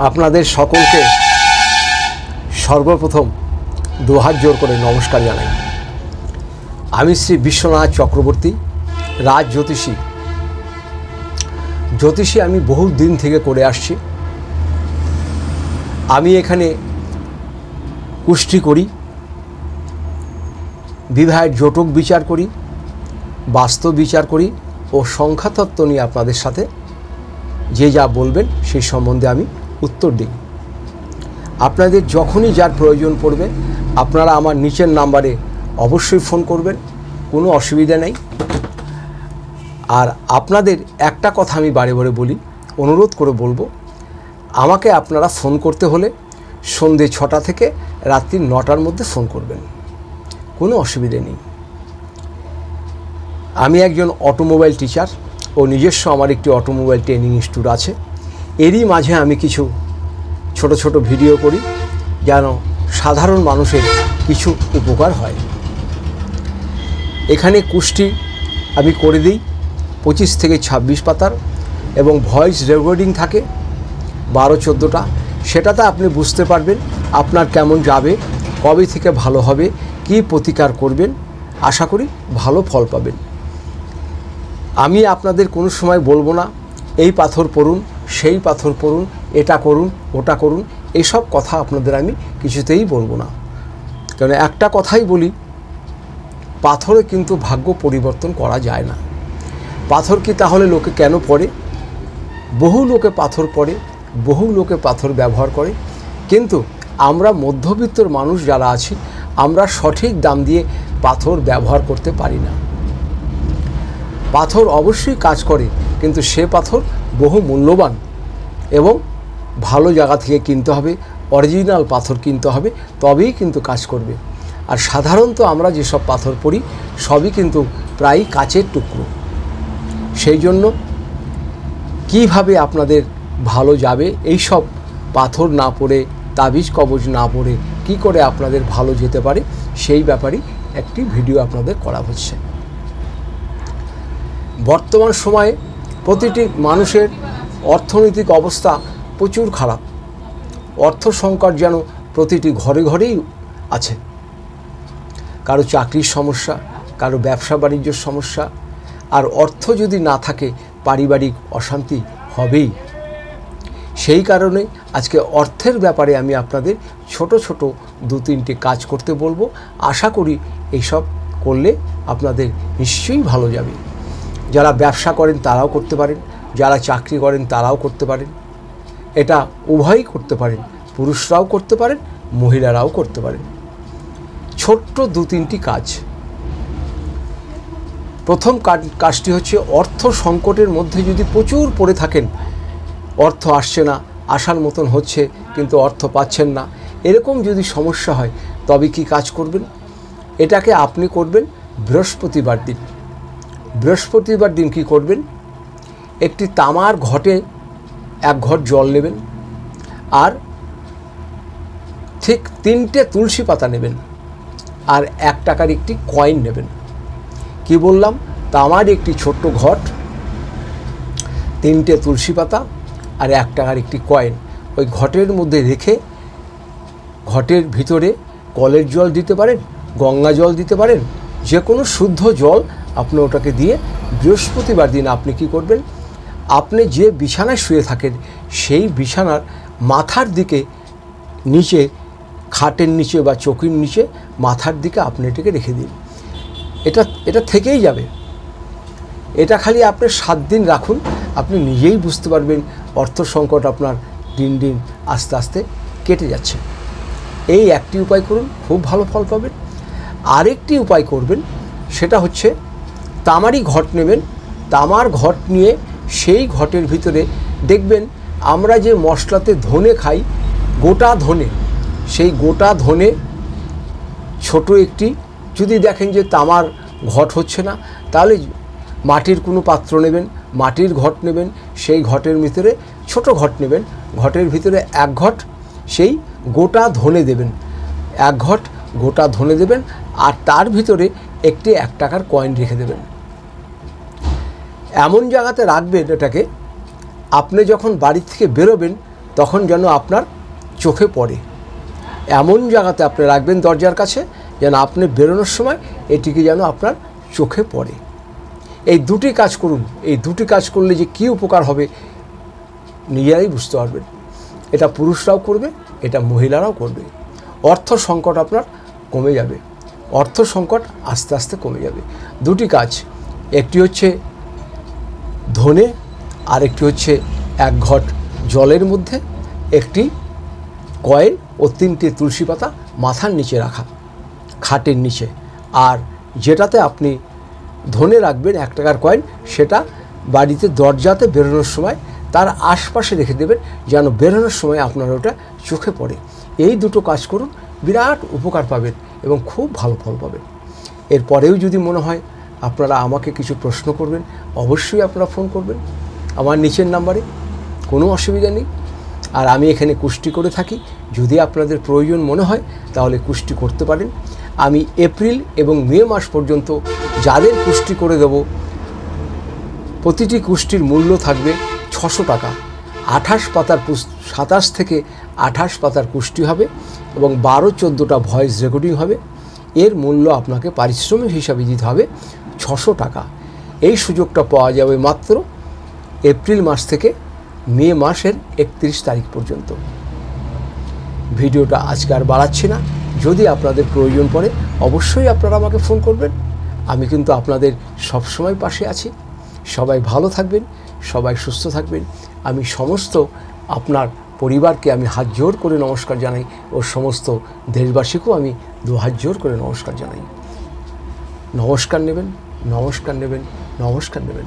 আপনাদের সকলকে সর্বপ্রথম দুহাত জোর করে নমস্কার জানাই। আমি শ্রী বিশ্বনাথ চক্রবর্তী, রাজ জ্যোতিষী আমি বহু দিন থেকে করে আসছি। আমি এখানে কুষ্টি করি, বিবাহের জটক বিচার করি, বাস্তব বিচার করি ও সংখ্যাতত্ত্ব নিয়ে আপনাদের সাথে যে যা বলবেন সেই সম্বন্ধে আমি উত্তর দিই। আপনাদের যখনই যার প্রয়োজন পড়বে আপনারা আমার নিচের নাম্বারে অবশ্যই ফোন করবেন, কোনো অসুবিধা নেই। আর আপনাদের একটা কথা আমি বারে বারে বলি, অনুরোধ করে বলবো, আমাকে আপনারা ফোন করতে হলে সন্ধ্যে 6টা থেকে রাত্রি 9টার মধ্যে ফোন করবেন, কোনো অসুবিধে নেই। আমি একজন অটোমোবাইল টিচার ও নিজস্ব আমার একটি অটোমোবাইল ট্রেনিং ইনস্টিটিউট আছে। এরই মাঝে আমি কিছু ছোট ছোট ভিডিও করি যেন সাধারণ মানুষের কিছু উপকার হয়। এখানে কুষ্টি আমি করে দিই 25 থেকে 26 পাতার এবং ভয়েস রেকর্ডিং থাকে 12-14টা। সেটাতে আপনি বুঝতে পারবেন আপনার কেমন যাবে, কবে থেকে ভালো হবে, কী প্রতিকার করবেন। আশা করি ভালো ফল পাবেন। আমি আপনাদের কোনো সময় বলবো না এই পাথর পড়ুন, সেই পাথর পড়ুন, এটা করুন, ওটা করুন, এইসব কথা আপনাদের আমি কিছুতেই বলবো না। কারণ একটা কথাই বলি, পাথরে কিন্তু ভাগ্য পরিবর্তন করা যায় না। পাথর কি তাহলে লোকে কেন পড়ে? বহু লোকে পাথর পড়ে, বহু লোকে পাথর ব্যবহার করে, কিন্তু আমরা মধ্যবিত্তর মানুষ যারা আছি আমরা সঠিক দাম দিয়ে পাথর ব্যবহার করতে পারি না। পাথর অবশ্যই কাজ করে, কিন্তু সে পাথর বহু মূল্যবান এবং ভালো জায়গা থেকে কিনতে হবে, অরিজিনাল পাথর কিনতে হবে, তবেই কিন্তু কাজ করবে। আর সাধারণত আমরা যেসব পাথর পড়ি সবই কিন্তু প্রায় কাচের টুকরো। সেই জন্য কিভাবে আপনাদের ভালো যাবে, এই সব পাথর না পড়ে, তাবিজ কবজ না পড়ে কি করে আপনাদের ভালো যেতে পারে, সেই ব্যাপারেই একটি ভিডিও আপনাদের করা হচ্ছে। বর্তমান সময়ে প্রতিটি মানুষের অর্থনৈতিক অবস্থা প্রচুর খারাপ। অর্থ সংকট যেন প্রতিটি ঘরে ঘরেই আছে। কারো চাকরির সমস্যা, কারো ব্যবসা বাণিজ্যের সমস্যা। আর অর্থ যদি না থাকে পারিবারিক অশান্তি হবেই। সেই কারণে আজকে অর্থের ব্যাপারে আমি আপনাদের ছোট ছোট 2-3টে কাজ করতে বলবো। আশা করি এইসব করলে আপনাদের নিশ্চয়ই ভালো যাবে। যারা ব্যবসা করেন তারাও করতে পারেন, যারা চাকরি করেন তারাও করতে পারেন। এটা উভয়ই করতে পারেন, পুরুষরাও করতে পারেন, মহিলারাও করতে পারেন। ছোট্ট 2-3টি কাজ। প্রথম কাজটি হচ্ছে, অর্থ সংকটের মধ্যে যদি প্রচুর পড়ে থাকেন, অর্থ আসছে না, আসার মতন হচ্ছে কিন্তু অর্থ পাচ্ছেন না, এরকম যদি সমস্যা হয় তবে কি কাজ করবেন? এটাকে আপনি করবেন বৃহস্পতিবার দিন। বৃহস্পতিবার দিন কি করবেন? একটি তামার ঘটে 1 ঘট জল নেবেন, আর ঠিক 3টে তুলসী পাতা নেবেন, আর 1 টাকার একটি কয়েন নেবেন। কি বললাম? তামার একটি ছোট্ট ঘট, 3টে তুলসী পাতা আর 1 টাকার একটি কয়েন। ওই ঘটের মধ্যে রেখে ঘটের ভিতরে কলের জল দিতে পারেন, গঙ্গা জল দিতে পারেন, যে কোনো শুদ্ধ জল আপনি ওটাকে দিয়ে বৃহস্পতিবার দিন আপনি কি করবেন? আপনি যে বিছানায় শুয়ে থাকেন সেই বিছানার মাথার দিকে নিচে, খাটের নিচে বা চৌকির নিচে মাথার দিকে আপনি এটাকে রেখে দিন। এটা থেকেই যাবে। এটা খালি আপনি 7 দিন রাখুন, আপনি নিজেই বুঝতে পারবেন অর্থ সংকট আপনার দিন দিন আস্তে আস্তে কেটে যাচ্ছে। এই একটি উপায় করুন, খুব ভালো ফল পাবেন। আরেকটি উপায় করবেন, সেটা হচ্ছে তামারই ঘট নেবেন। তামার ঘট নিয়ে সেই ঘটের ভিতরে দেখবেন আমরা যে মশলাতে ধনে খাই, গোটা ধনে, সেই গোটা ধনে ছোট একটি, যদি দেখেন যে তামার ঘট হচ্ছে না তাহলে মাটির কোনো পাত্র নেবেন, মাটির ঘট নেবেন, সেই ঘটের ভিতরে ছোট ঘট নেবেন, ঘটের ভিতরে 1 ঘট সেই গোটা ধনে দেবেন, 1 ঘট গোটা ধনে দেবেন, আর তার ভিতরে একটি 1 টাকার কয়েন রেখে দেবেন। এমন জায়গাতে রাখবেন এটাকে, আপনি যখন বাড়ি থেকে বেরোবেন তখন যেন আপনার চোখে পড়ে। এমন জায়গাতে আপনি রাখবেন দরজার কাছে যেন আপনি বেরোনোর সময় এটিকে যেন আপনার চোখে পড়ে। এই দুটি কাজ করুন। এই দুটি কাজ করলে যে কী উপকার হবে নিজেরাই বুঝতে পারবেন। এটা পুরুষরাও করবে, এটা মহিলারাও করবে। অর্থ সংকট আপনার কমে যাবে, অর্থ সংকট আস্তে আস্তে কমে যাবে। দুটি কাজ, একটি হচ্ছে ধনে আর একটি হচ্ছে 1 ঘট জলের মধ্যে একটি কয়েন ও 3টে তুলসী পাতা মাথার নিচে রাখা, খাটের নিচে। আর যেটাতে আপনি ধনে রাখবেন 1 টাকার কয়েন, সেটা বাড়িতে দরজাতে বেরোনোর সময় তার আশপাশে রেখে দেবেন যেন বেরোনোর সময় আপনার ওটা চোখে পড়ে। এই দুটো কাজ করুন, বিরাট উপকার পাবেন এবং খুব ভালো ফল পাবেন। এরপরেও যদি মনে হয় আপনারা আমাকে কিছু প্রশ্ন করবেন, অবশ্যই আপনারা ফোন করবেন আমার নিচের নাম্বারে, কোনো অসুবিধা নেই। আর আমি এখানে কুষ্টি করে থাকি, যদি আপনাদের প্রয়োজন মনে হয় তাহলে কুষ্টি করতে পারেন। আমি এপ্রিল এবং মে মাস পর্যন্ত যাদের কুষ্টি করে দেব, প্রতিটি কুষ্টির মূল্য থাকবে 600 টাকা। 28 পাতার 27 থেকে 28 পাতার কুষ্টি হবে এবং 12-14টা ভয়েস রেকর্ডিং হবে। এর মূল্য আপনাকে পারিশ্রমিক হিসাবে দিতে হবে 600 টাকা। এই সুযোগটা পাওয়া যাবে মাত্র এপ্রিল মাস থেকে মে মাসের 31 তারিখ পর্যন্ত। ভিডিওটা আজকে আর বাড়াচ্ছি না। যদি আপনাদের প্রয়োজন পড়ে অবশ্যই আপনারা আমাকে ফোন করবেন। আমি কিন্তু আপনাদের সবসময় পাশে আছি। সবাই ভালো থাকবেন, সবাই সুস্থ থাকবেন। আমি সমস্ত আপনার পরিবারকে আমি হাত জোর করে নমস্কার জানাই ও সমস্ত দেশবাসীকেও আমি 2 হাত জোর করে নমস্কার জানাই। নমস্কার নেবেন, নমস্কার নেবেন, নমস্কার নেবেন।